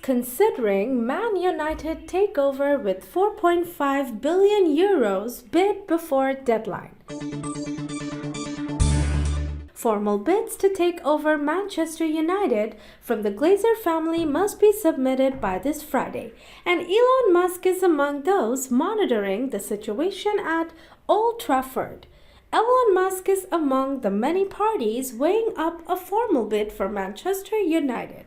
considering Man United takeover with 4.5 billion euros bid before deadline. Formal bids to take over Manchester United from the Glazer family must be submitted by this Friday, and Elon Musk is among those monitoring the situation at Old Trafford. Elon Musk is among the many parties weighing up a formal bid for Manchester United.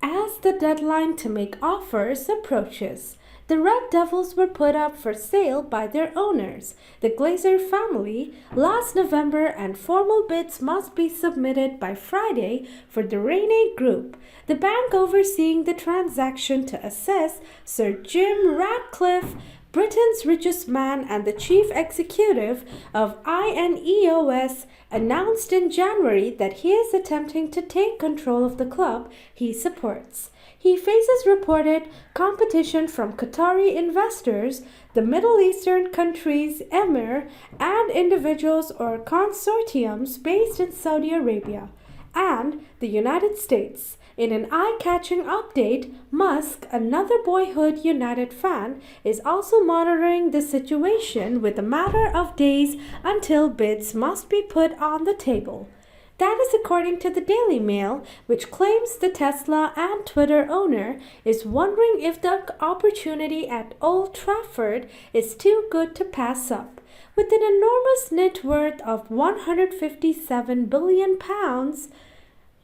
As the deadline to make offers approaches, the Red Devils were put up for sale by their owners, the Glazer family, last November, and formal bids must be submitted by Friday for the Rene Group, the bank overseeing the transaction, to assess Sir Jim Ratcliffe, Britain's richest man and the chief executive of INEOS, announced in January that he is attempting to take control of the club he supports. He faces reported competition from Qatari investors, the Middle Eastern countries' emir, and individuals or consortiums based in Saudi Arabia and the United States. In an eye-catching update, Musk, another boyhood United fan, is also monitoring the situation with a matter of days until bids must be put on the table. That is according to the Daily Mail, which claims the Tesla and Twitter owner is wondering if the opportunity at Old Trafford is too good to pass up. With an enormous net worth of £157 billion,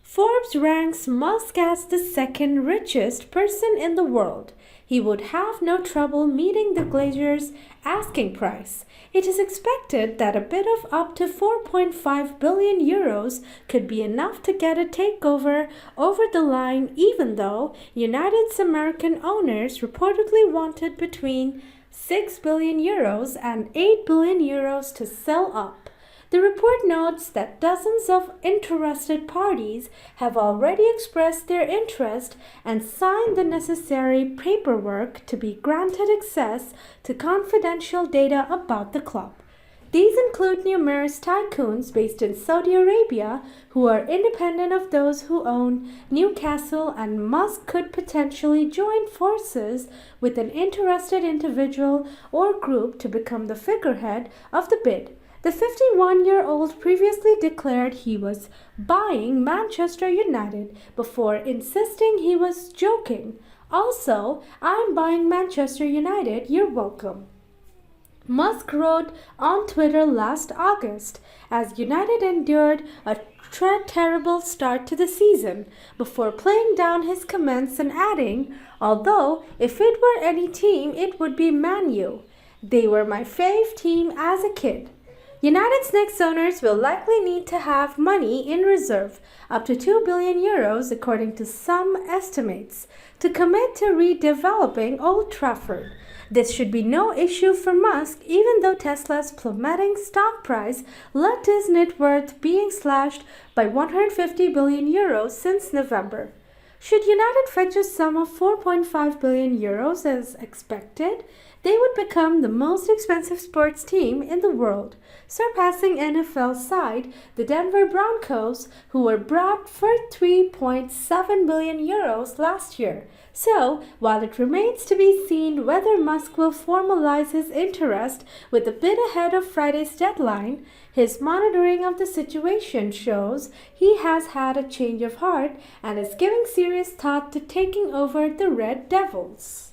Forbes ranks Musk as the second richest person in the world. He would have no trouble meeting the Glazers' asking price. It is expected that a bid of up to 4.5 billion euros could be enough to get a takeover over the line, even though United's American owners reportedly wanted between 6 billion euros and 8 billion euros to sell up. The report notes that dozens of interested parties have already expressed their interest and signed the necessary paperwork to be granted access to confidential data about the club. These include numerous tycoons based in Saudi Arabia who are independent of those who own Newcastle, and Musk could potentially join forces with an interested individual or group to become the figurehead of the bid. The 51-year-old previously declared he was buying Manchester United before insisting he was joking. Also, "I'm buying Manchester United, you're welcome," Musk wrote on Twitter last August, as United endured a terrible start to the season, before playing down his comments and adding, "Although if it were any team, it would be Man U. They were my fave team as a kid." United's next owners will likely need to have money in reserve, up to 2 billion euros according to some estimates, to commit to redeveloping Old Trafford. This should be no issue for Musk, even though Tesla's plummeting stock price led to his net worth being slashed by 150 billion euros since November. Should United fetch a sum of 4.5 billion euros as expected, they would become the most expensive sports team in the world, surpassing NFL side the Denver Broncos, who were bought for 3.7 billion euros last year. So, while it remains to be seen whether Musk will formalize his interest with a bid ahead of Friday's deadline, his monitoring of the situation shows he has had a change of heart and is giving serious thought to taking over the Red Devils.